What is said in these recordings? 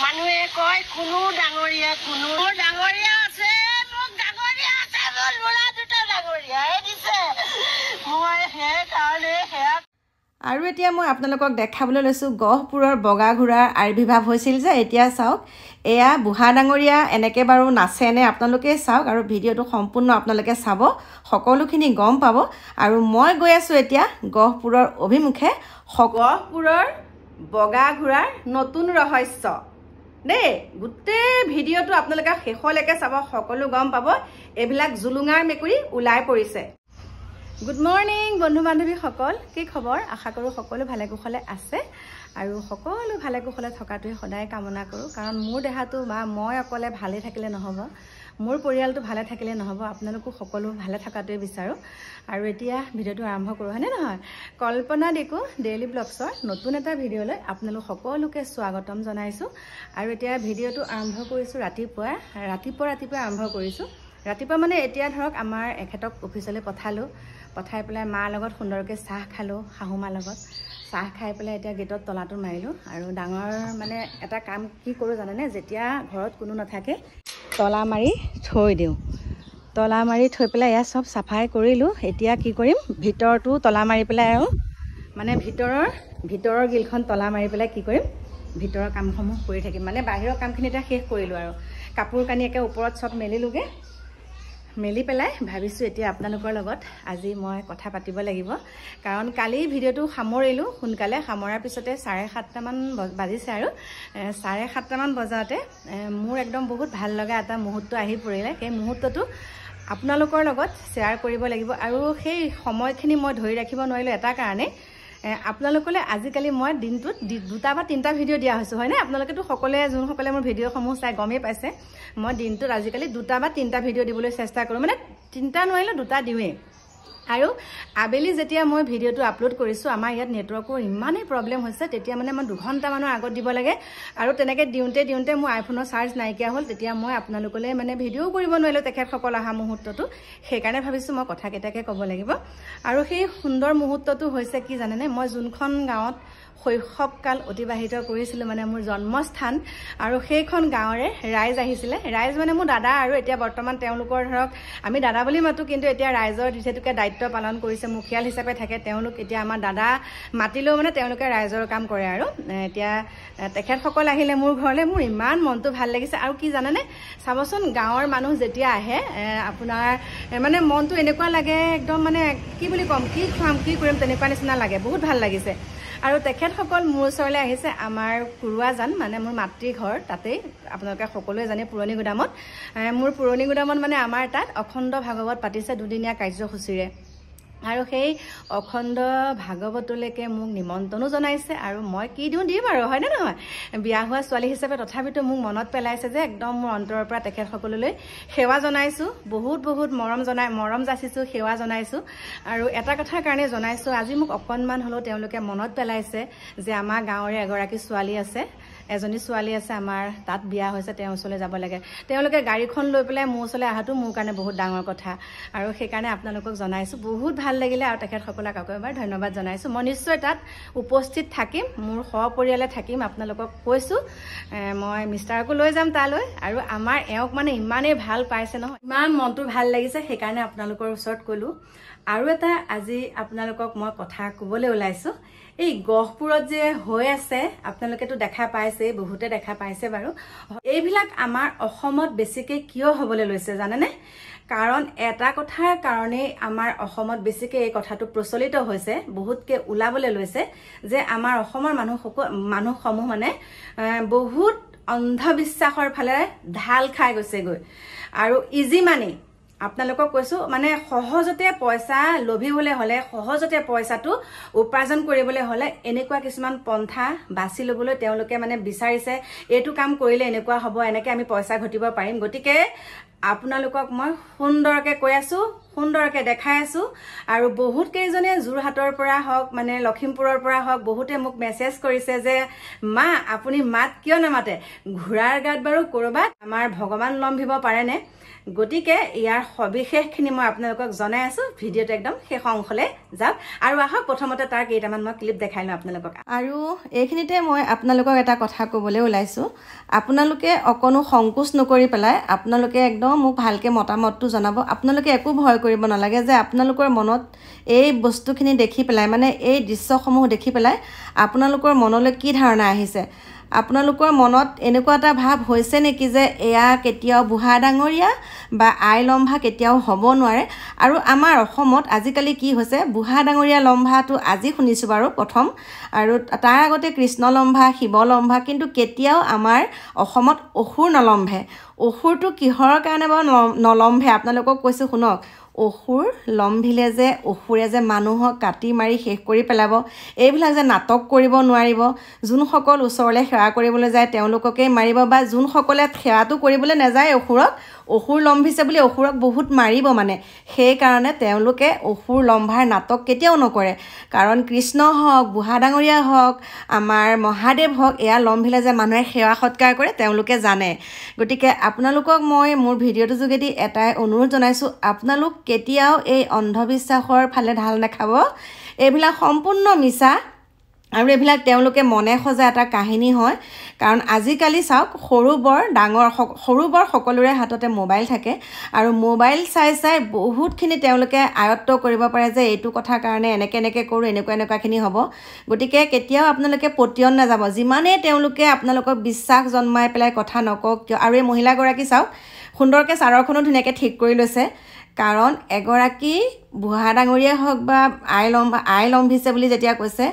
মানুহে কয় কোনো ডাঙৰীয়া আছে মোক ডাঙৰীয়া আছে মোৰ ল'ৰা দুটা ডাঙৰীয়াই দিছে মই সেইকাৰণে সেয়া। আৰু এতিয়া মই আপোনালোকক দেখাবলৈ লৈছোঁ গহপুৰৰ বগা ঘোঁৰাৰ আবিৰ্ভাৱ হৈছিল যে এতিয়া চাওক এয়া বুঢ়া ডাঙৰীয়া এনেকৈ বাৰু নাচেনে আপোনালোকেই চাওক আৰু ভিডিঅ'টো সম্পূৰ্ণ আপোনালোকে চাব সকলোখিনি গম পাব। আৰু মই গৈ আছোঁ এতিয়া গহপুৰৰ অভিমুখে গহপুৰৰ বগা ঘোঁৰাৰ নতুন ৰহস্য দেই। গোটেই ভিডিঅ'টো আপোনালোকে শেষলৈকে চাব সকলো গম পাব এইবিলাক জুলুঙাৰ মেকুৰী ওলাই পৰিছে। গুড মৰ্নিং বন্ধু বান্ধৱীসকল, কি খবৰ? আশা কৰোঁ সকলো ভালে কুশলে আছে আৰু সকলো ভালে কুশলে থকাটোৱে সদায় কামনা কৰোঁ। কাৰণ মোৰ দেহাটো বা মই অকলে ভালে থাকিলে নহ'ব, মোৰ পৰিয়ালটো ভালে থাকিলে নহ'ব, আপোনালোকো সকলো ভালে থকাটোৱে বিচাৰোঁ। আৰু এতিয়া ভিডিঅ'টো আৰম্ভ কৰোঁ, হয়নে নহয়? কল্পনা দেখো ডেইলি ব্লগছৰ নতুন এটা ভিডিঅ'লৈ আপোনালোক সকলোকে স্বাগতম জনাইছোঁ। আৰু এতিয়া ভিডিঅ'টো আৰম্ভ কৰিছোঁ ৰাতিপুৱা আৰম্ভ কৰিছোঁ। ৰাতিপুৱা মানে এতিয়া ধৰক আমাৰ এখেতক অফিচলৈ পঠাই পেলাই মাৰ লগত সুন্দৰকৈ চাহ খালোঁ, শাহু মাৰ লগত চাহ খাই পেলাই এতিয়া গেটত তলাটো মাৰিলোঁ। আৰু ডাঙৰ মানে এটা কাম কি কৰোঁ জানেনে? যেতিয়া ঘৰত কোনো নাথাকে তলা মাৰি থৈ দিওঁ, তলা মাৰি থৈ পেলাই এয়া চব চাফাই কৰিলোঁ। এতিয়া কি কৰিম, ভিতৰটো তলা মাৰি পেলাই আৰু মানে ভিতৰৰ গিলখন তলা মাৰি পেলাই কি কৰিম, ভিতৰৰ কামসমূহ কৰি থাকিম। মানে বাহিৰৰ কামখিনি এতিয়া শেষ কৰিলোঁ আৰু কাপোৰ কানি একে ওপৰত চব মেলিলোঁগৈ। মেলি পেলাই ভাবিছোঁ এতিয়া আপোনালোকৰ লগত আজি মই কথা পাতিব লাগিব। কাৰণ কালি ভিডিঅ'টো সামৰিলোঁ সোনকালে, সামৰাৰ পিছতে 7:30মান বাজিছে আৰু 7:30মান বজাতে মোৰ একদম বহুত ভাল লগা এটা মুহূৰ্ত আহি পৰিলে। সেই মুহূৰ্তটো আপোনালোকৰ লগত শ্বেয়াৰ কৰিব লাগিব। আৰু সেই সময়খিনি মই ধৰি ৰাখিব নোৱাৰিলোঁ এটা কাৰণে, আপোনালোকলৈ আজিকালি মই দিনটোত 2টা বা 3টা ভিডিঅ' দিয়া হৈছোঁ, হয়নে? আপোনালোকেতো যোনসকলে মোৰ ভিডিঅ'সমূহ চাই গমেই পাইছে মই দিনটোত আজিকালি 2টা বা 3টা ভিডিঅ' দিবলৈ চেষ্টা কৰোঁ, মানে 3টা নোৱাৰিলেও 2টা দিওঁৱেই। আৰু আবেলি যেতিয়া মই ভিডিঅ'টো আপলোড কৰিছোঁ আমাৰ ইয়াত নেটৱৰ্কৰ ইমানেই প্ৰব্লেম হৈছে, তেতিয়া মানে মই 2 ঘণ্টামানৰ আগত দিব লাগে। আৰু তেনেকৈ দিওঁতে মোৰ আইফোনৰ চাৰ্জ নাইকিয়া হ'ল, তেতিয়া মই আপোনালোকলৈ মানে ভিডিঅ'ও কৰিব নোৱাৰিলোঁ তেখেতসকল অহা মুহূৰ্তটো। সেইকাৰণে ভাবিছোঁ মই কথাকেইটাকে ক'ব লাগিব। আৰু সেই সুন্দৰ মুহূৰ্তটো হৈছে কি জানেনে? মই যোনখন গাঁৱত শৈশৱকাল অতিবাহিত কৰিছিলোঁ, মানে মোৰ জন্মস্থান, আৰু সেইখন গাঁৱৰে ৰাইজ আহিছিলে। ৰাইজ মানে মোৰ দাদা, আৰু এতিয়া বৰ্তমান তেওঁলোকৰ ধৰক আমি দাদা বুলি মাতোঁ, কিন্তু এতিয়া ৰাইজৰ যিহেতুকে দায়িত্ব পালন কৰিছে, মুখিয়াল হিচাপে থাকে তেওঁলোক। এতিয়া আমাৰ দাদা মাতিলেও মানে তেওঁলোকে ৰাইজৰ কাম কৰে। আৰু এতিয়া তেখেতসকল আহিলে মোৰ ঘৰলৈ, মোৰ ইমান মনটো ভাল লাগিছে। আৰু কি জানেনে, চাবচোন গাঁৱৰ মানুহ যেতিয়া আহে আপোনাৰ মানে মনটো এনেকুৱা লাগে একদম মানে কি বুলি ক'ম, কি খুৱাম কি কৰিম তেনেকুৱা নিচিনা লাগে, বহুত ভাল লাগিছে। আৰু তেখেতসকল মোৰ ওচৰলৈ আহিছে আমাৰ কুৰুৱাজান, মানে মোৰ মাতৃ ঘৰ তাতেই, আপোনালোকে সকলোৱে জানে পুৰণি গুদামত। মোৰ পুৰণি গুদামত মানে আমাৰ তাত অখণ্ড ভাগৱত পাতিছে 2দিনীয়া কাৰ্যসূচীৰে। আৰু সেই অখণ্ড ভাগৱতলৈকে মোক নিমন্ত্ৰণো জনাইছে। আৰু মই কি দিম আৰু, হয়নে নহয়? বিয়া হোৱা ছোৱালী হিচাপে তথাপিতো মোক মনত পেলাইছে যে একদম মোৰ অন্তৰৰ পৰা তেখেতসকললৈ সেৱা জনাইছোঁ, বহুত মৰম যাচিছোঁ, সেৱা জনাইছোঁ। আৰু এটা কথাৰ কাৰণে জনাইছোঁ, আজি মোক অকণমান হ'লেও তেওঁলোকে মনত পেলাইছে যে আমাৰ গাঁৱৰে এজনী ছোৱালী আছে আমাৰ তাত বিয়া হৈছে, তেওঁৰ ওচৰলৈ যাব লাগে। তেওঁলোকে গাড়ীখন লৈ পেলাই মোৰ ওচৰলৈ অহাটো মোৰ কাৰণে বহুত ডাঙৰ কথা। আৰু সেইকাৰণে আপোনালোকক জনাইছোঁ, বহুত ভাল লাগিলে। আৰু তেখেতসকলক আকৌ এবাৰ ধন্যবাদ জনাইছোঁ। মই নিশ্চয় তাত উপস্থিত থাকিম, মোৰ সপৰিয়ালে থাকিম। আপোনালোকক কৈছোঁ মই মিষ্টাৰকো লৈ যাম তালৈ। আৰু আমাৰ এওঁক মানে ইমানেই ভাল পাইছে নহয়, ইমান মনটো ভাল লাগিছে, সেইকাৰণে আপোনালোকৰ ওচৰত ক'লোঁ। আৰু এটা আজি আপোনালোকক মই কথা ক'বলৈ ওলাইছোঁ, এই গহপুৰত যে হৈ আছে আপোনালোকেতো দেখা পাইছে, বহুতে দেখা পাইছে বাৰু। এইবিলাক আমাৰ অসমত বেছিকৈ কিয় হ'বলৈ লৈছে জানেনে? কাৰণ এটা কথাৰ কাৰণেই আমাৰ অসমত বেছিকৈ এই কথাটো প্ৰচলিত হৈছে, বহুতকৈ ওলাবলৈ লৈছে যে আমাৰ অসমৰ মানুহসমূহ মানে বহুত অন্ধবিশ্বাসৰ ফালে ঢাল খাই গৈছেগৈ। আৰু ইজি মানি, আপোনালোকক কৈছোঁ, মানে সহজতে পইচা লভিবলৈ হ'লে, সহজতে পইচাটো উপাৰ্জন কৰিবলৈ হ'লে এনেকুৱা কিছুমান পন্থা বাছি ল'বলৈ তেওঁলোকে মানে বিচাৰিছে। এইটো কাম কৰিলে এনেকুৱা হ'ব, এনেকৈ আমি পইচা ঘটিব পাৰিম। গতিকে আপোনালোকক মই সুন্দৰকৈ কৈ আছোঁ, সুন্দৰকৈ দেখাই আছোঁ। আৰু বহুত কেইজনে যোৰহাটৰ পৰা হওক মানে লখিমপুৰৰ পৰা হওক বহুতে মোক মেছেজ কৰিছে যে মা আপুনি মাত কিয় নামাতে, ঘোঁৰাৰ গাত বাৰু ক'ৰবাত আমাৰ ভগৱান লম্ভিব পাৰেনে? গতিকে ইয়াৰ সবিশেষখিনি মই আপোনালোকক জনাই আছোঁ। ভিডিঅ'টো একদম শেষ অংশলৈ যাওক আৰু আহক প্ৰথমতে তাৰ কেইটামান মই ক্লিপ দেখাই লওঁ আপোনালোকক। আৰু এইখিনিতে মই আপোনালোকক এটা কথা ক'বলৈ ওলাইছোঁ, আপোনালোকে অকণো সংকোচ নকৰি পেলাই আপোনালোকে একদম মোক ভালকৈ মতামতটো জনাব। আপোনালোকে একো ভয় কৰিব নালাগে যে আপোনালোকৰ মনত এই বস্তুখিনি দেখি পেলাই মানে এই দৃশ্যসমূহ দেখি পেলাই আপোনালোকৰ মনলৈ কি ধাৰণা আহিছে। আপোনালোকৰ মনত এনেকুৱা এটা ভাৱ হৈছে নেকি যে এয়া কেতিয়াও বুঢ়া ডাঙৰীয়া বা আই লম্ভা কেতিয়াও হ'ব নোৱাৰে। আৰু আমাৰ অসমত আজিকালি কি হৈছে, বুঢ়া ডাঙৰীয়া লম্ভাটো আজি শুনিছোঁ বাৰু প্ৰথম, আৰু তাৰ আগতে কৃষ্ণ লম্ভা, শিৱ লম্ভা, কিন্তু কেতিয়াও আমাৰ অসমত অসুৰ নলম্ভে। অসুৰটো কিহৰ কাৰণে বাৰু নলম্ভে আপোনালোকক কৈছোঁ শুনক। অসুৰ লম্ভিলে যে অসুৰে যে মানুহক কাটি মাৰি শেষ কৰি পেলাব, এইবিলাক যে নাটক কৰিব নোৱাৰিব, যোনসকল ওচৰলৈ সেৱা কৰিবলৈ যায় তেওঁলোককেই মাৰিব, বা যোনসকলে সেৱাটো কৰিবলৈ নাযায় অসুৰক, অসুৰ লম্ভিছে বুলি অসুৰক বহুত মাৰিব মানে, সেইকাৰণে তেওঁলোকে অসুৰ লম্ভাৰ নাটক কেতিয়াও নকৰে। কাৰণ কৃষ্ণ হওক, বুঢ়া ডাঙৰীয়া হওক, আমাৰ মহাদেৱ হওক, এয়া লম্ভিলে যে মানুহে সেৱা সৎকাৰ কৰে তেওঁলোকে জানে। গতিকে আপোনালোকক মই মোৰ ভিডিঅ'টোৰ যোগেদি এটাই অনুৰোধ জনাইছোঁ, আপোনালোক কেতিয়াও এই অন্ধবিশ্বাসৰ ফালে ঢাল নাখাব। এইবিলাক সম্পূৰ্ণ মিছা আৰু এইবিলাক তেওঁলোকে মনে সজা এটা কাহিনী হয়। কাৰণ আজিকালি চাওক সৰু বৰ ডাঙৰ সৰু বৰ সকলোৰে হাততে মোবাইল থাকে আৰু মোবাইল চাই চাই বহুতখিনি তেওঁলোকে আয়ত্ব কৰিব পাৰে যে এইটো কথাৰ কাৰণে এনেকৈ কৰোঁ, এনেকুৱাখিনি হ'ব। গতিকে কেতিয়াও আপোনালোকে পতিয়ন নাযাব, যিমানেই তেওঁলোকে আপোনালোকক বিশ্বাস জন্মাই পেলাই কথা নকওক কিয়। আৰু এই মহিলাগৰাকী চাওক সুন্দৰকৈ ছাৰৰখনো ধুনীয়াকৈ ঠিক কৰি লৈছে। কাৰণ এগৰাকী বুঢ়া ডাঙৰীয়াই হওক বা আই লম্ভিছে বুলি যেতিয়া কৈছে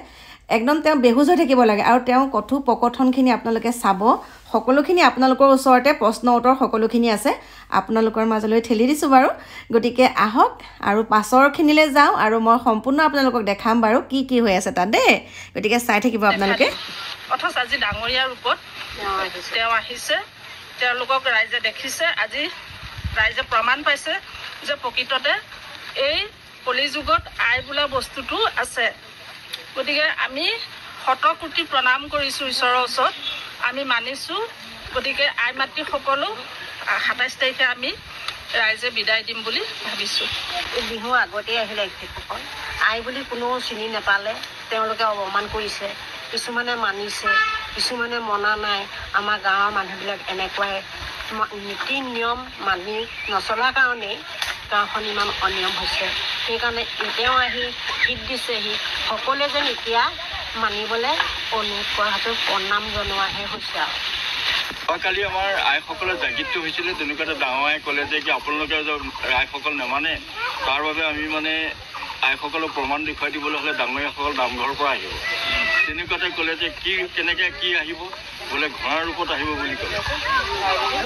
একদম তেওঁ বেহুজ হৈ থাকিব লাগে। আৰু তেওঁ কথোপকথনখিনি আপোনালোকে চাব, সকলোখিনি আপোনালোকৰ ওচৰতে প্ৰশ্ন উত্তৰ সকলোখিনি আছে, আপোনালোকৰ মাজলৈ ঠেলি দিছোঁ বাৰু। গতিকে আহক আৰু পাছৰখিনিলৈ যাওঁ আৰু মই সম্পূৰ্ণ আপোনালোকক দেখাম বাৰু কি কি হৈ আছে তাত দেই। গতিকে চাই থাকিব আপোনালোকে। অথচ আজি ডাঙৰীয়াৰ ৰূপত তেওঁ আহিছে, তেওঁলোকক ৰাইজে দেখিছে। আজি ৰাইজে প্ৰমাণ পাইছে যে প্ৰকৃততে এই কলিযুগত আই বোলা বস্তুটো আছে। গতিকে আমি শতকোটি প্ৰণাম কৰিছোঁ ঈশ্বৰৰ ওচৰত, আমি মানিছোঁ। গতিকে আই মাতৃসকলো 27 তাৰিখে আমি ৰাইজে বিদায় দিম বুলি ভাবিছোঁ। বিহু আগতেই আহিলে এখেতসকল আই বুলি কোনো চিনি নাপালে, তেওঁলোকে অপমান কৰিছে, কিছুমানে মানিছে, কিছুমানে মনা নাই। আমাৰ গাঁৱৰ মানুহবিলাক এনেকুৱাই নীতি নিয়ম মানি নচলাৰ কাৰণেই গাঁওখন ইমান অনিয়ম হৈছে। সেইকাৰণে তেওঁ আহি গীত দিছেহি, সকলোৱে যেন এতিয়া মানিবলৈ অনুৰোধ কৰাটো প্ৰণাম জনোৱাহে হৈছে আৰু। কালি আমাৰ আইসকলৰ জাগৃতটো হৈছিলে, তেনেকুৱা এটা ডাঙৰ আই ক'লে যে কি আপোনালোকে আইসকল নামানে, তাৰ বাবে আমি মানে আইসকলক প্ৰমাণ দেখুৱাই দিবলৈ হ'লে ডাঙৰীয়াসকল নামঘৰৰ পৰা আহিব। তেনেকুৱাতে ক'লে যে কেনেকৈ কি আহিব, বোলে ঘোঁৰাৰ ৰূপত আহিব বুলি ক'লে।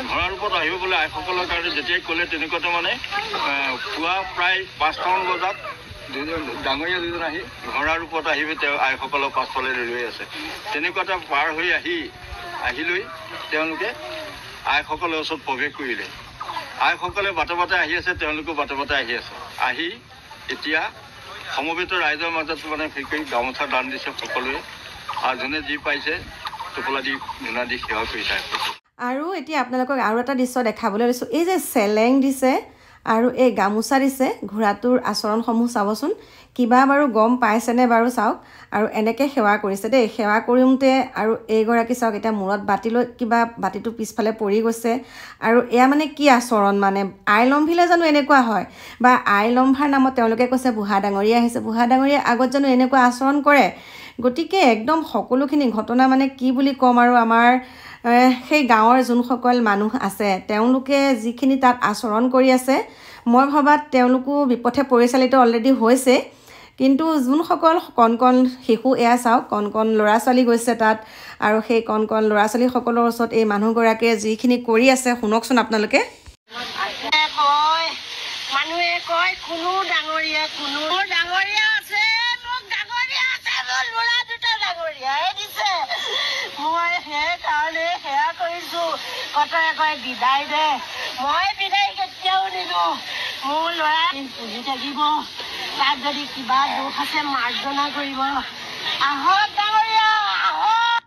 ঘোঁৰাৰ ৰূপত আহিব বোলে আইসকলৰ কাৰণে যেতিয়াই ক'লে তেনেকুৱাতে মানে পুৱা প্ৰায় 5টামান বজাত ডাঙৰীয়া দুজন আহি ঘোঁৰাৰ ৰূপত আহিব তেওঁ আইসকলক পাছফালে ৰৈ আছে। তেনেকুৱাতে পাৰ হৈ আহিলৈ তেওঁলোকে আইসকলৰ ওচৰত প্ৰৱেশ কৰিলে। আইসকলে বাটে বাটে আহি আছে, তেওঁলোকেও বাটে বাটে আহি আছে। আহি এতিয়া সমবেত ৰাইজৰ মাজত মানে কৰি গামোচা দান দিছে সকলোৱে, আৰু যোনে যি পাইছে টোপোলা দি ধূনা দি সেৱা কৰিছে। আৰু এতিয়া আপোনালোকক আৰু এটা দৃশ্য দেখাবলৈ লৈছোঁ। এই যে চেলেং দিছে আৰু এই গামোচা দিছে, ঘোঁৰাটোৰ আচৰণসমূহ চাবচোন, কিবা বাৰু গম পাইছেনে বাৰু চাওক। আৰু এনেকৈ সেৱা কৰিছে দেই, সেৱা কৰোঁতে আৰু এইগৰাকী চাওক এতিয়া মূৰত বাতি লৈ কিবা বাতিটো পিছফালে পৰি গৈছে। আৰু এয়া মানে কি আচৰণ, মানে আই লম্ভিলে জানো এনেকুৱা হয়, বা আই লম্ভাৰ নামত তেওঁলোকে কৈছে বুঢ়া ডাঙৰীয়া আহিছে, বুঢ়া ডাঙৰীয়া আগত জানো এনেকুৱা আচৰণ কৰে। গতিকে একদম সকলোখিনি ঘটনা মানে কি বুলি ক'ম, আৰু আমাৰ সেই গাঁৱৰ যোনসকল মানুহ আছে তেওঁলোকে যিখিনি তাত আচৰণ কৰি আছে, মই ভবাত তেওঁলোকো বিপথে পৰিচালিত অলৰেডি হৈছে। কিন্তু যোনসকল কণ কণ শিশু, এয়া চাওক কণ কণ ল'ৰা ছোৱালী গৈছে তাত, আৰু সেই কণ কণ ল'ৰা ছোৱালীসকলৰ ওচৰত এই মানুহগৰাকীয়ে যিখিনি কৰি আছে শুনকচোন আপোনালোকে। মানুহে কয় কোনো ডাঙৰীয়া আছে, মোক ডাঙৰীয়া আছে, মোৰ ল'ৰা দুটা ডাঙৰীয়াই দিছে। মই সেইকাৰণে সেয়া কৰিছোঁ, কটৰে কয় বিদায় দে, মই বিদায় কেতিয়াও নিদিওঁ মোৰ ল'ৰা পুহি থাকিব তাত যদি কিবা দোষ আছে মাৰ্জনা কৰিব আহক ডাঙৰীয়া আহক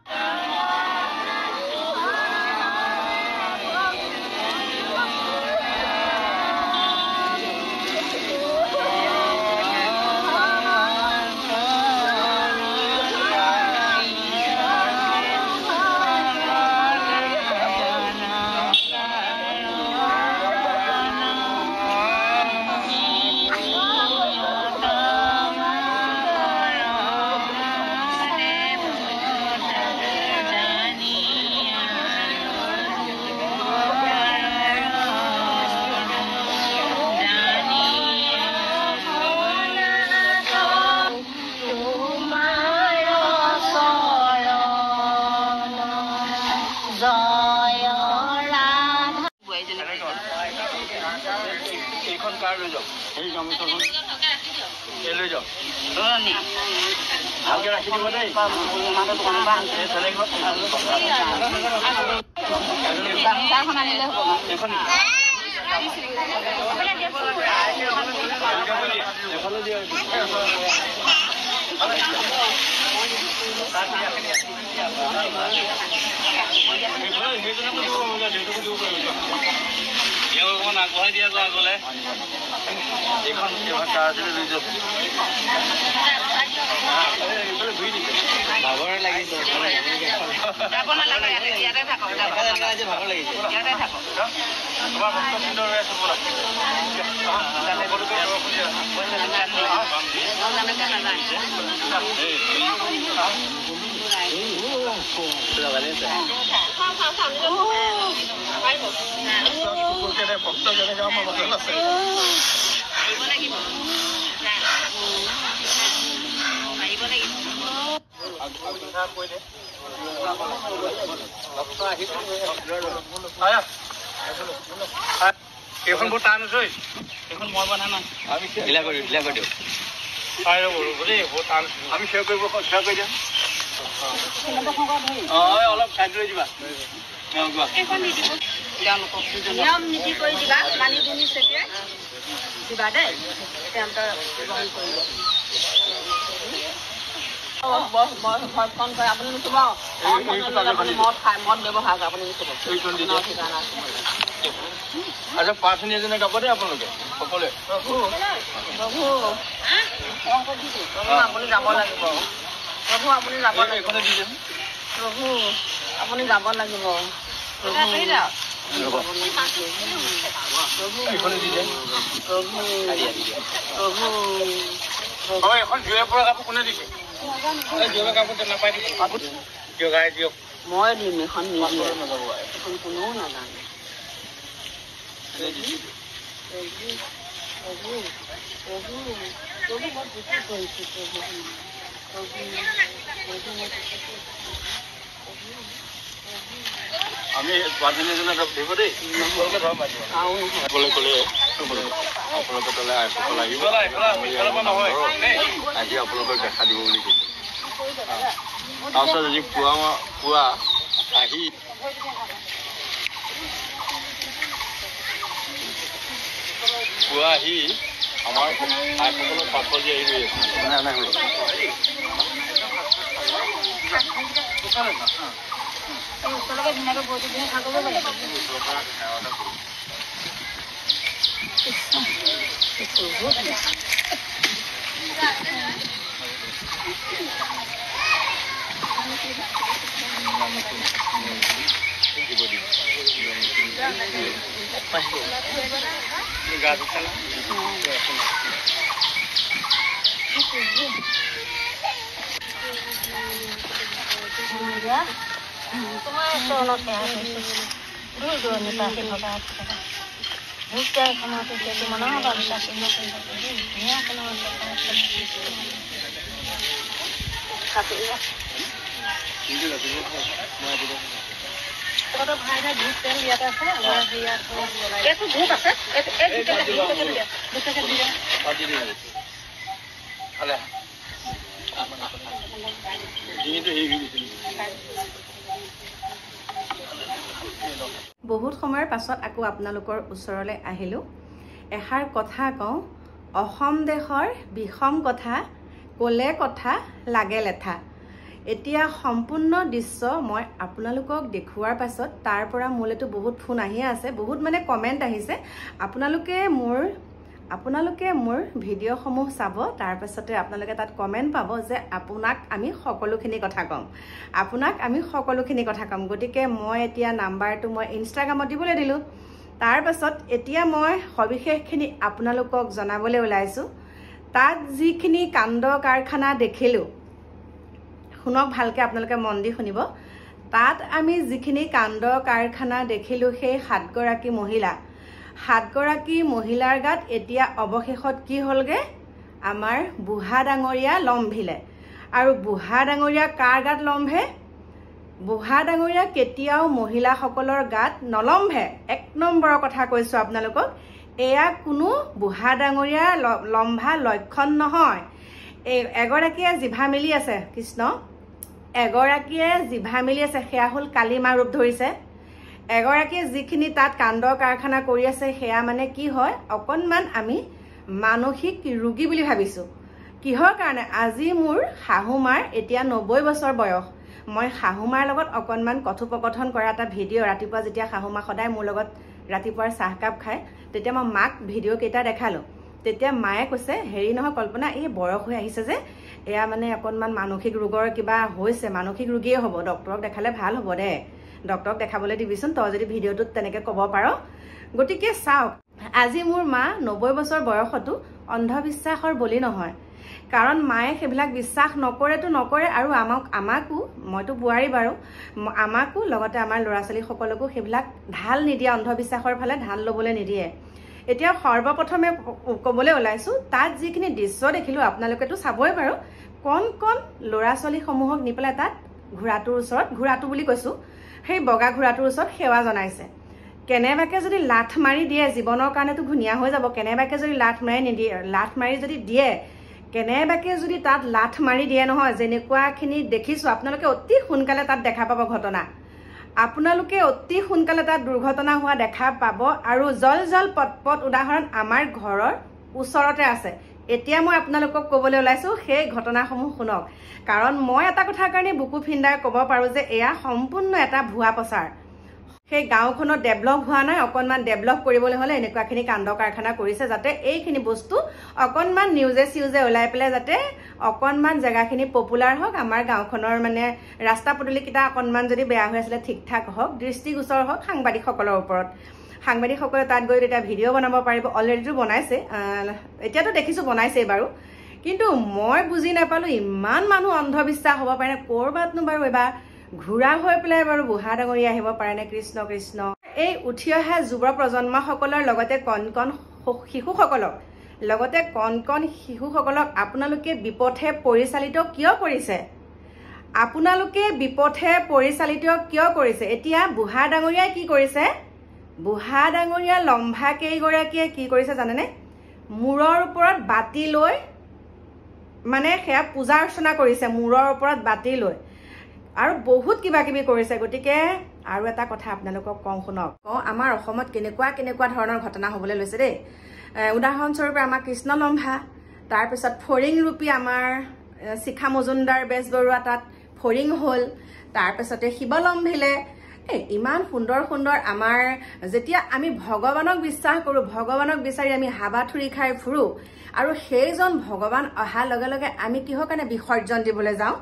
এইখন কাৰ লৈ যাওক সেই গামোচাখন এই লৈ যাওক ভালকে ৰাখি দিব দেই অকমান আগবঢ়াই দিয়া যোৱা আগলে এইখন কাৰ আছিলে লৈ যাওক ধুই দিছে ভাগৰ লাগিছে ভাগৰ লাগিছে তোমাৰ ভক্ত সুন্দৰ হৈ আছে বোলা ভক্ত যেনেকে আমাৰ মতল আছে এইখন বহুত টান আছে এইখন মই বনা নাই আমি ঢিলা কৰি দিওঁ চাই ৰ'ব দেই বহুত টান আমি শ্বেয়াৰ কৰি দিম অলপ চাইড লৈ দিবা নিয়ম নীতি কৰি দিবা পানী দুনি চেপিয়াই দিবা দেই তেওঁলোকে গ্ৰহণ কৰিব আপুনি নুচুব মদ খাই মদ ব্যৱহাৰ কৰে আপুনি নুচুব আচ্ছা প্ৰাৰ্থনী এজনে গাব দেই আপোনালোকে সকলোৱে প্ৰভু আপুনি যাব লাগিব প্ৰভু আপুনি যাব লাগিব এইখনে দি দিম প্ৰভু আপুনি যাব লাগিব এইখনে দি দিম প্ৰভু এখন জুয়ে পৰা কাপোৰ কোনে দিছে জুয়ে কাপোৰ নাপাই দিয়ক দিয়ক মই দিম এখন নিদিয়ে এখন কোনেও নাজানে আমি প্ৰাৰ্থনী এজনে দিব দেই ক'লে আপোনালোকে তালৈ আইসকল আহিব আহি আপোনালোকক দেখা দিব বুলি কৈছে তাৰপিছত আজি পুৱা আহি আমাৰ আইসকলৰ পাছৰ যে আহি ৰৈ আছে ওচৰলৈকে ধুনীয়াকৈ বৈ দি খাব পাৰিব তোমাৰ চৰণত সেৱা কৰিছোঁ দূৰ দূৰণিৰ পৰা আহি থকা ভোজদাৰ সময় হৈছে মনৰ বাগিচা চিহ্ন কৰিব ধুনীয়াকৈ ভাই ধূপ তেল ইয়াতে আছে এইটো ধূপ আছে বহুত সময়ৰ পাছত আকৌ আপোনালোকৰ ওচৰলৈ আহিলোঁ। এষাৰ কথা কওঁ, অসম দেশৰ বিষম কথা ক'লে কথা লাগে লেঠা। এতিয়া সম্পূৰ্ণ দৃশ্য মই আপোনালোকক দেখুৱাৰ পাছত তাৰ পৰা মোলৈতো বহুত ফোন আহিয়ে আছে, বহুত মানে কমেণ্ট আহিছে। আপোনালোকে মোৰ ভিডিঅ'সমূহ চাব, তাৰ পাছতে আপোনালোকে তাত কমেণ্ট পাব যে আপোনাক আমি সকলোখিনি কথা ক'ম। গতিকে মই এতিয়া নাম্বাৰটো মই ইনষ্টাগ্ৰামত দিবলৈ দিলোঁ। তাৰ পাছত এতিয়া মই সবিশেষখিনি আপোনালোকক জনাবলৈ ওলাইছোঁ। তাত যিখিনি কাণ্ড কাৰখানা দেখিলোঁ, শুনক ভালকৈ, আপোনালোকে মন দি শুনিব। তাত আমি যিখিনি কাণ্ড কাৰখানা দেখিলোঁ, সেই 7গৰাকী মহিলাৰ গাত এতিয়া অৱশেষত কি হ'লগৈ, আমাৰ বুঢ়া ডাঙৰীয়া লম্ভিলে। আৰু বুঢ়া ডাঙৰীয়া কাৰ গাত লম্ভে? বুঢ়া ডাঙৰীয়া কেতিয়াও মহিলাসকলৰ গাত নলম্ভে। 1 নম্বৰৰ কথা কৈছোঁ আপোনালোকক, এয়া কোনো বুঢ়া ডাঙৰীয়া লম্ভা লক্ষণ নহয়। এগৰাকীয়ে জিভা মেলি আছে, কৃষ্ণ, এগৰাকীয়ে জিভা মেলি আছে, সেয়া হ'ল কালিমা ৰূপ ধৰিছে। এগৰাকীয়ে যিখিনি তাত কাণ্ড কাৰখানা কৰি আছে, সেয়া মানে কি হয়, অকণমান আমি মানসিক ৰোগী বুলি ভাবিছোঁ। কিহৰ কাৰণে? আজি মোৰ শাহুমাৰ এতিয়া 90 বছৰ বয়স। মই শাহুমাৰ লগত অকণমান কথোপকথন কৰা এটা ভিডিঅ' ৰাতিপুৱা যেতিয়া শাহুমা সদায় মোৰ লগত ৰাতিপুৱাৰ চাহকাপ খায়, তেতিয়া মই মাক ভিডিঅ' কেইটা দেখালোঁ। তেতিয়া মায়ে কৈছে, হেৰি নহয় কল্পনা, এই বয়স হৈ আহিছে যে, এয়া মানে অকণমান মানসিক ৰোগৰ কিবা হৈছে, মানসিক ৰোগীয়ে হ'ব, ডক্তৰক দেখালে ভাল হ'ব দে, ডক্তৰক দেখাবলৈ দিবিচোন, তই যদি ভিডিঅ'টোত তেনেকৈ ক'ব পাৰ। গতিকে চাওক, আজি মোৰ মা 90 বছৰ বয়সতো অন্ধবিশ্বাসৰ বলি নহয়। কাৰণ মায়ে সেইবিলাক বিশ্বাস নকৰেতো নকৰে, আৰু আমাকো, মইতো বোৱাৰী বাৰু, আমাকো লগতে আমাৰ ল'ৰা ছোৱালীসকলকো সেইবিলাক ঢাল নিদিয়ে, অন্ধবিশ্বাসৰ ফালে ঢাল ল'বলৈ নিদিয়ে। এতিয়া সৰ্বপ্ৰথমে ক'বলৈ ওলাইছোঁ, তাত যিখিনি দৃশ্য দেখিলোঁ আপোনালোকেতো চাবই বাৰু, কণ ল'ৰা ছোৱালীসমূহক নি পেলাই তাত ঘোঁৰাটোৰ ওচৰত, ঘোঁৰাটো বুলি কৈছোঁ, সেই বগা ঘোঁৰাটোৰ ওচৰত সেৱা জনাইছে। কেনেবাকে যদি লাঠ মাৰি দিয়ে, জীৱনৰ কাৰণেতো ঘূণীয়া হৈ যাব, কেনেবাকে যদি লাঠ মাৰি যদি দিয়ে, কেনেবাকে যদি তাত লাঠ মাৰি দিয়ে নহয়, যেনেকুৱাখিনি দেখিছোঁ আপোনালোকে অতি সোনকালে তাত দেখা পাব ঘটনা। আপোনালোকে অতি সোনকালে তাত দুৰ্ঘটনা হোৱা দেখা পাব। আৰু জল পট উদাহৰণ আমাৰ ঘৰৰ ওচৰতে আছে। এতিয়া মই আপোনালোকক ক'বলৈ ওলাইছোঁ, সেই ঘটনাসমূহ শুনক। কাৰণ মই এটা কথাৰ কাৰণে বুকু ফিন্দাই ক'ব পাৰোঁ যে এয়া সম্পূৰ্ণ এটা ভুৱা প্ৰচাৰ। সেই গাঁওখনত ডেভেলপ হোৱা নাই, অকণমান ডেভেলপ কৰিবলৈ হ'লে এনেকুৱাখিনি কাণ্ড কাৰখানা কৰিছে, যাতে এইখিনি বস্তু অকণমান নিউজে চিউজে ওলাই পেলাই যাতে অকণমান জেগাখিনি পপুলাৰ হওক, আমাৰ গাঁওখনৰ মানে ৰাস্তা পদূলিকেইটা অকণমান যদি বেয়া হৈ আছিলে ঠিক ঠাক হওক, দৃষ্টিগোচৰ হওক সাংবাদিকসকলৰ ওপৰত। সাংবাদিকসকলে তাত গৈ তেতিয়া ভিডিঅ' বনাব পাৰিব, অলৰেডিটো বনাইছে, এতিয়াতো দেখিছোঁ বনাইছেই বাৰু। কিন্তু মই বুজি নাপালোঁ, ইমান মানুহ অন্ধবিশ্বাস হ'ব পাৰে নে? ক'ৰবাতনো বাৰু এবাৰ ঘূৰা হৈ পেলাই বাৰু বুঢ়া ডাঙৰীয়া আহিব পাৰেনে? কৃষ্ণ কৃষ্ণ। এই উঠি অহা যুৱ প্ৰজন্মসকলৰ লগতে কণ শিশুসকলক আপোনালোকে বিপথে পৰিচালিত কিয় কৰিছে? এতিয়া বুঢ়া ডাঙৰীয়াই কি কৰিছে? বুঢ়া ডাঙৰীয়া লম্ভা কেইগৰাকীয়ে কি কৰিছে জানেনে? মূৰৰ ওপৰত বাতি লৈ, মানে সেয়া পূজা অৰ্চনা কৰিছে, মূৰৰ ওপৰত বাতি লৈ, আৰু বহুত কিবা কিবি কৰিছে। গতিকে আৰু এটা কথা আপোনালোকক কওঁ, শুনক। আমাৰ অসমত কেনেকুৱা ধৰণৰ ঘটনা হ'বলৈ লৈছে দেই। উদাহৰণস্বৰূপে আমাৰ কৃষ্ণ লম্ভা, তাৰপিছত ফৰিং ৰূপী আমাৰ শিখা মজুমদাৰ বেজবৰুৱা তাত ফৰিং হ'ল, তাৰপিছতে শিৱ লম্ভিলে। ইমান সুন্দৰ আমাৰ, যেতিয়া আমি ভগৱানক বিশ্বাস কৰোঁ, ভগৱানক বিচাৰি আমি হাবাথুৰি খাই ফুৰোঁ, আৰু সেইজন ভগৱান অহাৰ লগে লগে আমি কিহৰ কাৰণে বিসৰ্জন দিবলৈ যাওঁ?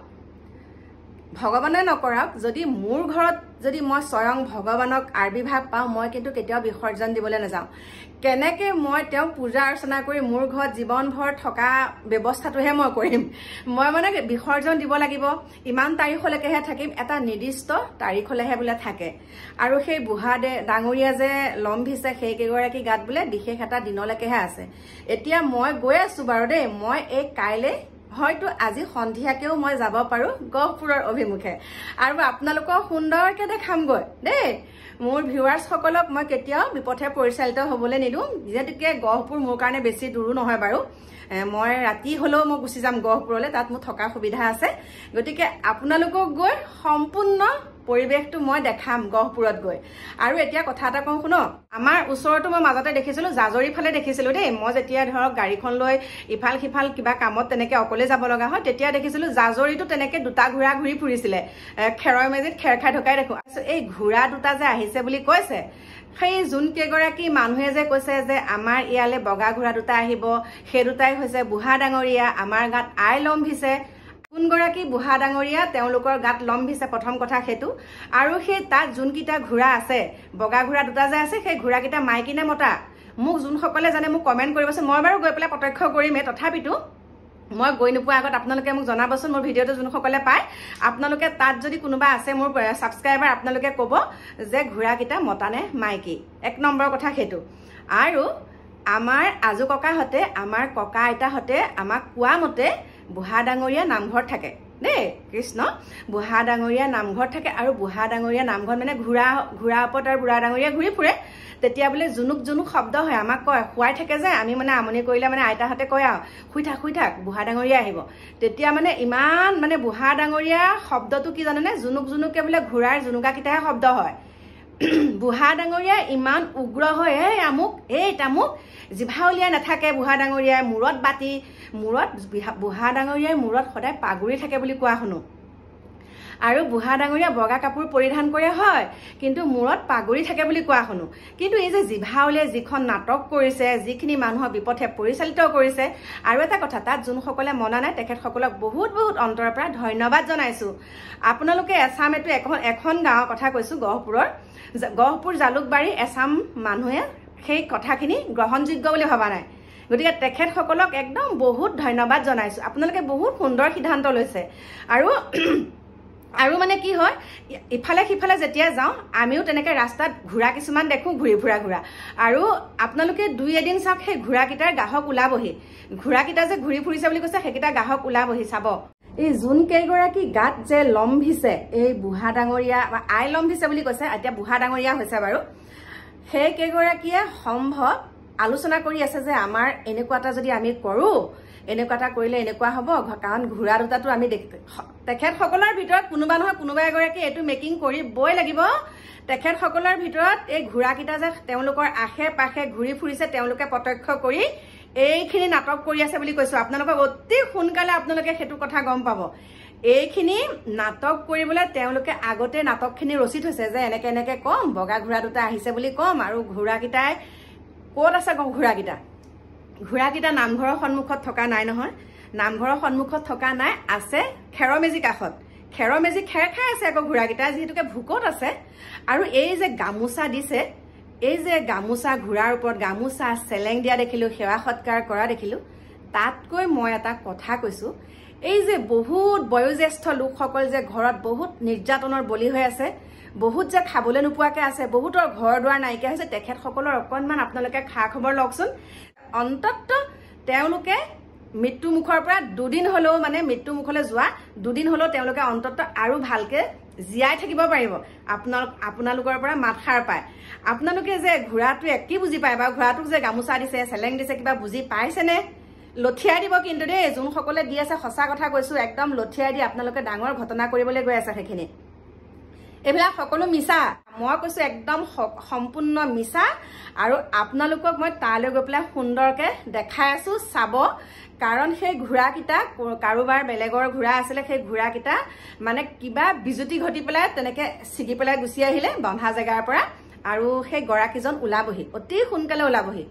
ভগৱানে নকৰক, যদি মোৰ ঘৰত যদি মই স্বয়ং ভগৱানক আবিৰ্ভাৱ পাওঁ, মই কিন্তু কেতিয়াও বিসৰ্জন দিবলৈ নাযাওঁ। কেনেকে মই তেওঁক পূজা অৰ্চনা কৰি মোৰ ঘৰত জীৱনভৰ থকা ব্যৱস্থাটোহে মই কৰিম। মই মানে বিসৰ্জন দিব লাগিব, ইমান তাৰিখলৈকেহে থাকিম, এটা নিৰ্দিষ্ট তাৰিখলৈহে বোলে থাকে। আৰু সেই বুঢ়া ডাঙৰীয়া যে লম্ভিছে, সেই কেইগৰাকী গাত বোলে বিশেষ এটা দিনলৈকেহে আছে। এতিয়া মই গৈ আছোঁ বাৰু দেই, মই এই কাইলৈ হয়তো আজি সন্ধিয়াকেও মই যাব পাৰোঁ গহপুৰৰ অভিমুখে, আৰু আপোনালোকক সুন্দৰকৈ দেখামগৈ দেই। মোৰ ভিউৱাৰ্ছসকলক মই কেতিয়াও বিপথে পৰিচালিত হ'বলৈ নিদিওঁ, যিহেতুকে গহপুৰ মোৰ কাৰণে বেছি দূৰো নহয় বাৰু। মই ৰাতি হ'লেও মই গুচি যাম গহপুৰলৈ, তাত মোৰ থকাৰ সুবিধা আছে। গতিকে আপোনালোকক গৈ সম্পূৰ্ণ পৰিৱেশটো মই দেখাম গহপুৰত গৈ। আৰু এতিয়া কথা এটা কওঁ শুনো, আমাৰ ওচৰতো মই মাজতে দেখিছিলোঁ, জাজৰি ফালে দেখিছিলোঁ দেই। মই যেতিয়া ধৰক গাড়ীখন লৈ ইফাল সিফাল কিবা কামত তেনেকৈ অকলে যাব লগা হয়, তেতিয়া দেখিছিলোঁ জাজৰিটো তেনেকৈ দুটা ঘোঁৰা ঘূৰি ফুৰিছিলে, খেৰৰ মেজিত খেৰ খাই ঢকাই দেখোঁ। এই ঘোঁৰা দুটা যে আহিছে বুলি কৈছে, সেই যোন কেইগৰাকী মানুহে যে কৈছে যে আমাৰ ইয়ালৈ বগা ঘোঁৰা দুটা আহিব, সেই দুটাই হৈছে বুঢ়া ডাঙৰীয়া, আমাৰ গাত আই লম্ভিছে। কোনগৰাকী বুঢ়া ডাঙৰীয়া তেওঁলোকৰ গাত লম্ভিছে, প্ৰথম কথা সেইটো। আৰু সেই তাত যোনকেইটা ঘোঁৰা আছে, বগা ঘোঁৰা দুটা যে আছে, সেই ঘোঁৰাকেইটা মাইকী নে মতা, মোক যোনসকলে জানে মোক কমেণ্ট কৰিবচোন। মই বাৰু গৈ পেলাই প্ৰত্যক্ষ কৰিমেই, তথাপিতো মই গৈ নোপোৱাৰ আগত আপোনালোকে মোক জনাবচোন। মোৰ ভিডিঅ'টো যোনসকলে পায়, আপোনালোকে তাত যদি কোনোবা আছে মোৰ ছাবস্ক্ৰাইবাৰ, আপোনালোকে ক'ব যে ঘোঁৰাকেইটা মতা নে মাইকী। 1 নম্বৰ কথা সেইটো। আৰু আমাৰ আজু ককাহঁতে, আমাৰ ককা আইতাহঁতে আমাক কোৱা মতে বুঢ়া ডাঙৰীয়া নামঘৰত থাকে দেই, কৃষ্ণ। বুঢ়া ডাঙৰীয়া নামঘৰত থাকে, আৰু বুঢ়া ডাঙৰীয়া নামঘৰত মানে ঘোঁৰা ওপৰত আৰু বুঢ়া ডাঙৰীয়া ঘূৰি ফুৰে। তেতিয়া বোলে জুনুক জুনুক শব্দ হয়, আমাক কয়, শুৱাই থাকে যে, আমি মানে আমনি কৰিলে মানে আইতাহঁতে কয় আৰু শুই থাক বুঢ়া ডাঙৰীয়া আহিব। তেতিয়া মানে ইমান মানে বুঢ়া ডাঙৰীয়া শব্দটো কি জানেনে, জুনুক জুনুককে বোলে ঘোঁৰাৰ জুনুকাকেইটাহে শব্দ হয়। বুঢ়া ডাঙৰীয়া ইমান উগ্ৰ হয়, এই আমুক এই তামুক, জিভা উলিয়াই নাথাকে বুঢ়া ডাঙৰীয়াই, মূৰত বাতি, বুঢ়া ডাঙৰীয়াৰ মূৰত সদায় পাগুৰি থাকে বুলি কোৱা শুনো। আৰু বুঢ়া ডাঙৰীয়া বগা কাপোৰ পৰিধান কৰে হয়, কিন্তু মূৰত পাগুৰি থাকে বুলি কোৱা শুনো। কিন্তু এই যে জিভা উলিয়াই যিখন নাটক কৰিছে, যিখিনি মানুহৰ বিপথে পৰিচালিত কৰিছে, আৰু এটা কথা, তাত যোনসকলে মনা নাই তেখেতসকলক বহুত বহুত অন্তৰৰ পৰা ধন্যবাদ জনাইছোঁ। আপোনালোকে এছাম, এইটো এখন গাঁৱৰ কথা কৈছোঁ, গহপুৰ জালুকবাৰী এছাম মানুহে সেই কথাখিনি গ্ৰহণযোগ্য বুলি ভবা নাই। গতিকে তেখেতসকলক একদম বহুত ধন্যবাদ জনাইছোঁ। আপোনালোকে বহুত সুন্দৰ সিদ্ধান্ত লৈছে। আৰু মানে কি হয়, ইফালে সিফালে যেতিয়া যাওঁ, আমিও তেনেকৈ ৰাস্তাত ঘোঁৰা কিছুমান দেখোঁ, ঘূৰি ফুৰা ঘোঁৰা। আৰু আপোনালোকে 2 এদিন চাওক, সেই ঘোঁৰাকেইটাৰ গ্ৰাহক ওলাবহি। ঘোঁৰাকেইটা যে ঘূৰি ফুৰিছে বুলি কৈছে, সেইকেইটা গ্ৰাহক ওলাবহি, চাব। এই যোন কেইগৰাকী গাত যে লম্ভিছে, এই বুঢ়া ডাঙৰীয়া বা আই লম্ভিছে বুলি কৈছে, এতিয়া বুঢ়া ডাঙৰীয়া হৈছে বাৰু, সেই কেইগৰাকীয়ে সম্ভৱ আলোচনা কৰি আছে যে আমাৰ এনেকুৱা এটা যদি আমি কৰোঁ, এনেকুৱা এটা কৰিলে এনেকুৱা হ'ব, কাৰণ ঘোঁৰা দুটাটো আমি তেখেতসকলৰ ভিতৰত কোনোবা নহয় কোনোবা এগৰাকী এইটো মেকিং কৰিবই লাগিব। তেখেতসকলৰ ভিতৰত এই ঘোঁৰাকেইটা যে তেওঁলোকৰ আশে পাশে ঘূৰি ফুৰিছে, তেওঁলোকে প্ৰত্যক্ষ কৰি এইখিনি নাটক কৰি আছে বুলি কৈছোঁ। আপোনালোকক অতি সোনকালে আপোনালোকে সেইটো কথা গম পাব। এইখিনি নাটক কৰিবলৈ তেওঁলোকে আগতে নাটকখিনি ৰচি থৈছে যে এনেকে এনেকে কম, বগা ঘোঁৰা দুটা আহিছে বুলি কম, আৰু ঘোঁৰাকেইটাই ক'ত আছে ঘোঁৰাকেইটা নামঘৰৰ সন্মুখত থকা নাই নহয়, নামঘৰৰ সন্মুখত থকা নাই, আছে খেৰৰ মেজি কাষত। খেৰৰ মেজি খেৰ খাই আছে আকৌ ঘোঁৰাকেইটা, যিহেতুকে ভোকত আছে। আৰু এই যে গামোচা দিছে, এই যে গামোচা, ঘোঁৰাৰ ওপৰত গামোচা চেলেং দিয়া দেখিলোঁ, সেৱা সৎকাৰ কৰা দেখিলোঁ। তাতকৈ মই এটা কথা কৈছোঁ, এই যে বহুত বয়োজ্যেষ্ঠ লোকসকল যে ঘৰত বহুত নিৰ্যাতনৰ বলি হৈ আছে, বহুত যে খাবলৈ নোপোৱাকৈ আছে, বহুতৰ ঘৰ দুৱাৰ নাইকিয়া হৈছে, তেখেতসকলৰ অকণমান আপোনালোকে খা খবৰ লওকচোন। অন্ততঃ তেওঁলোকে মৃত্যুমুখৰ পৰা 2 দিন হ'লেও, মানে মৃত্যুমুখলৈ যোৱা 2 দিন হ'লেও তেওঁলোকে অন্ততঃ আৰু ভালকৈ জীয়াই থাকিব পাৰিব। আপোনালোকৰ পৰা মাতষাৰ পায়। আপোনালোকে যে ঘোঁৰাটোৱে কি বুজি পায়, বা ঘোঁৰাটোক যে গামোচা দিছে, চেলেং দিছে, কিবা বুজি পাইছেনে? লঠিয়াই দিব কিন্তু দেই, যোনসকলে দি আছে, সঁচা কথা কৈছোঁ, একদম লঠিয়াই দি আপোনালোকে ডাঙৰ ঘটনা কৰিবলৈ গৈ আছে। সেইখিনি এইবিলাক সকলো মিছা, মই কৈছোঁ একদম সম্পূৰ্ণ মিছা। আৰু আপোনালোকক মই তালৈ গৈ পেলাই সুন্দৰকৈ দেখাই আছোঁ, চাব। কাৰণ সেই ঘোঁৰাকেইটা কাৰোবাৰ বেলেগৰ ঘোঁৰা আছিলে, সেই ঘোঁৰাকেইটা মানে কিবা বিজুতি ঘটি পেলাই তেনেকৈ ছিগি পেলাই গুচি আহিলে বন্ধা জেগাৰ পৰা। আৰু সেই গৰাকীজন ওলাবহি, অতি সোনকালে ওলাবহি।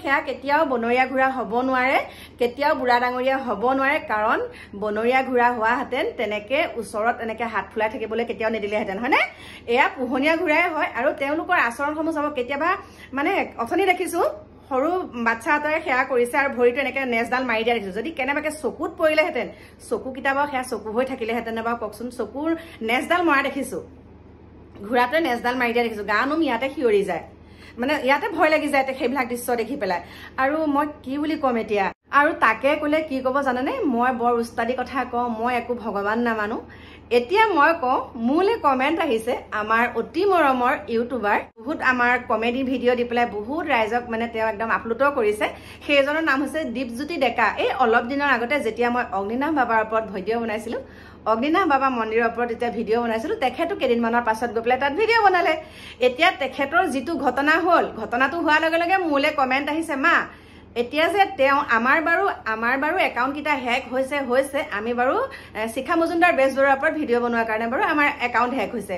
সেয়া কেতিয়াও বনৰীয়া ঘোঁৰা হ'ব নোৱাৰে, কেতিয়াও বুঢ়া ডাঙৰীয়া হ'ব নোৱাৰে। কাৰণ বনৰীয়া ঘোঁৰা হোৱাহেঁতেন তেনেকৈ ওচৰত এনেকৈ হাত ফুলাই থাকিবলৈ কেতিয়াও নিদিলেহেঁতেন, হয়নে? এয়া পোহনীয়া ঘোঁৰাই হয়। আৰু তেওঁলোকৰ আচৰণসমূহ চাব, কেতিয়াবা মানে অথনি দেখিছোঁ সৰু বাচ্চা এটাই সেয়া কৰিছে, আৰু ভৰিটো এনেকৈ নেজডাল মাৰি দিয়া দেখিছোঁ। যদি কেনেবাকৈ চকুত পৰিলেহেঁতেন, চকুকেইটা বাৰু সেয়া চকু হৈ থাকিলেহেঁতেন বাৰু কওকচোন। চকুৰ নেজডাল মৰা দেখিছোঁ, ঘোঁৰাটোৱে নেজডাল মাৰি দিয়া দেখিছোঁ, গা নোম ইয়াতে সিঁয়ৰি যায়, মানে ইয়াতে ভয় লাগি যায় সেইবিলাক দৃশ্য দেখি পেলাই। আৰু মই কি বুলি ক'ম এতিয়া, আৰু তাকে ক'লে কি ক'ব জানেনে? মই বৰ উস্তাদি কথা কওঁ, মই একো ভগৱান নামানো। এতিয়া মই কওঁ, মোলৈ কমেণ্ট আহিছে আমাৰ অতি মৰমৰ ইউটিউবাৰ, বহুত আমাৰ কমেডি ভিডিঅ' দি পেলাই বহুত ৰাইজক মানে তেওঁ একদম আপ্লুত কৰিছে। সেইজনৰ নাম হৈছে দীপজ্যোতি ডেকা। এই অলপ দিনৰ আগতে যেতিয়া মই অগ্নিনাভ বাবাৰ ওপৰত ভিডিঅ' বনাইছিলোঁ, অগ্নিনাভ বাবা মন্দিৰৰ ওপৰত এতিয়া ভিডিঅ' বনাইছিলোঁ তেখেতো কেইদিনমানৰ পাছত গৈ পেলাই তাত ভিডিঅ' বনালে এতিয়া তেখেতৰ যিটো ঘটনা হ'ল ঘটনাটো হোৱাৰ লগে লগে মোলৈ কমেণ্ট আহিছে মা এতিয়া যে তেওঁ আমাৰ বাৰু একাউণ্টকেইটা হেক হৈছে আমি বাৰু শিখা মজুমদাৰ বেজবৰুৱাৰ ওপৰত ভিডিঅ' বনোৱাৰ কাৰণে বাৰু আমাৰ একাউণ্ট হেক হৈছে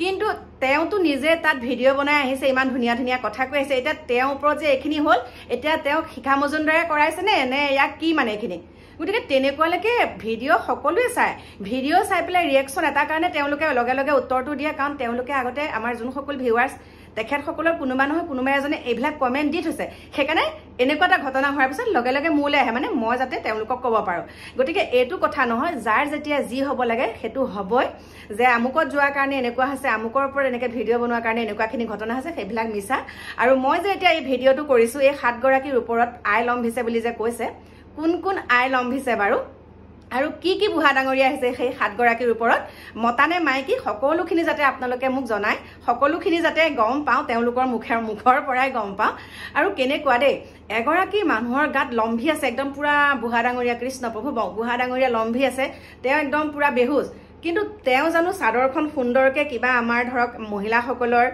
কিন্তু তেওঁতো নিজে তাত ভিডিঅ' বনাই আহিছে ইমান ধুনীয়া ধুনীয়া কথা কৈ আহিছে এতিয়া তেওঁৰ ওপৰত যে এইখিনি হ'ল এতিয়া তেওঁক শিখা মজুমদাৰে কৰাইছেনে নে ইয়াক কি মানে এইখিনি গতিকে তেনেকুৱালৈকে ভিডিঅ' সকলোৱে চায় ভিডিঅ' চাই পেলাই ৰিয়েকশ্যন এটাৰ কাৰণে তেওঁলোকে লগে লগে উত্তৰটো দিয়ে কাৰণ তেওঁলোকে আগতে আমাৰ যোনসকল ভিউৱাৰ্ছ তেখেতসকলৰ কোনোবা নহয় কোনোবা এজনে এইবিলাক কমেণ্ট দি থৈছে সেইকাৰণে এনেকুৱা এটা ঘটনা হোৱাৰ পিছত লগে লগে মোলৈ আহে মানে মই যাতে তেওঁলোকক ক'ব পাৰোঁ গতিকে এইটো কথা নহয় যাৰ যেতিয়া যি হ'ব লাগে সেইটো হ'বই যে আমুকত যোৱাৰ কাৰণে এনেকুৱা হৈছে আমুকৰ ওপৰত এনেকৈ ভিডিঅ' বনোৱাৰ কাৰণে এনেকুৱাখিনি ঘটনা হৈছে সেইবিলাক মিছা আৰু মই যে এতিয়া এই ভিডিঅ'টো কৰিছোঁ এই 7 গৰাকীৰ ওপৰত আই লম্ভিছে বুলি যে কৈছে কোন আই লম্ভিছে বাৰু আৰু কি বুঢ়া ডাঙৰীয়া আহিছে সেই 7 গৰাকীৰ ওপৰত মতানে মাইকী সকলোখিনি যাতে আপোনালোকে মোক জনায় সকলোখিনি যাতে গম পাওঁ তেওঁলোকৰ মুখৰ পৰাই গম পাওঁ আৰু কেনেকুৱা দেই এগৰাকী মানুহৰ গাত লম্ভি আছে একদম পুৰা বুঢ়া ডাঙৰীয়া কৃষ্ণ প্ৰভু বুঢ়া ডাঙৰীয়া লম্ভি আছে তেওঁ একদম পুৰা বেহুজ কিন্তু তেওঁ জানো চাদৰখন সুন্দৰকৈ কিবা আমাৰ ধৰক মহিলাসকলৰ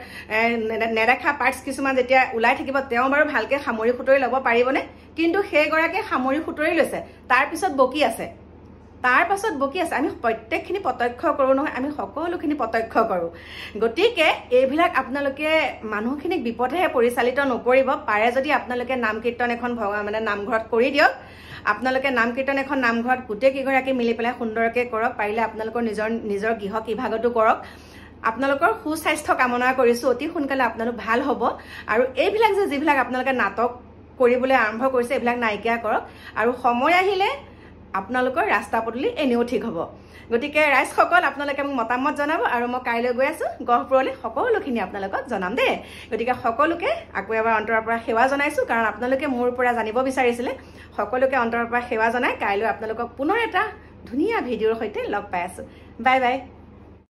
নেদেখা পাৰ্টছ কিছুমান যেতিয়া ওলাই থাকিব তেওঁ বাৰু ভালকৈ সামৰি সুতৰি ল'ব পাৰিবনে কিন্তু সেইগৰাকীয়ে সামৰি সুতৰি লৈছে তাৰপিছত বকি আছে আমি প্ৰত্যেকখিনি প্ৰত্যক্ষ কৰোঁ নহয় আমি সকলোখিনি প্ৰত্যক্ষ কৰোঁ গতিকে এইবিলাক আপোনালোকে মানুহখিনিক বিপথেহে পৰিচালিত নকৰিব পাৰে যদি আপোনালোকে নাম কীৰ্তন এখন মানে নামঘৰত কৰি দিয়ক আপোনালোকে নাম কীৰ্তন এখন নামঘৰত গোটেইকেইগৰাকী মিলি পেলাই সুন্দৰকৈ কৰক পাৰিলে আপোনালোকৰ নিজৰ গৃহ কিভাগতো কৰক আপোনালোকৰ সুস্বাস্থ্য কামনা কৰিছোঁ অতি সোনকালে আপোনালোক ভাল হ'ব আৰু এইবিলাক যিবিলাক আপোনালোকে নাটক কৰিবলৈ আৰম্ভ কৰিছে এইবিলাক নাইকিয়া কৰক আৰু সময় আহিলে আপোনালোকৰ ৰাস্তা পদূলি এনেও ঠিক হ'ব গতিকে ৰাইজসকল আপোনালোকে মোক মতামত জনাব আৰু মই কাইলৈ গৈ আছোঁ গহপুৰলৈ সকলোখিনি আপোনালোকক জনাম দেই গতিকে সকলোকে আকৌ এবাৰ অন্তৰৰ পৰা সেৱা জনাইছোঁ কাৰণ আপোনালোকে মোৰ পৰা জানিব বিচাৰিছিলে সকলোকে অন্তৰৰ পৰা সেৱা জনাই কাইলৈ আপোনালোকক পুনৰ এটা ধুনীয়া ভিডিঅ'ৰ সৈতে লগ পাই আছোঁ বাই বাই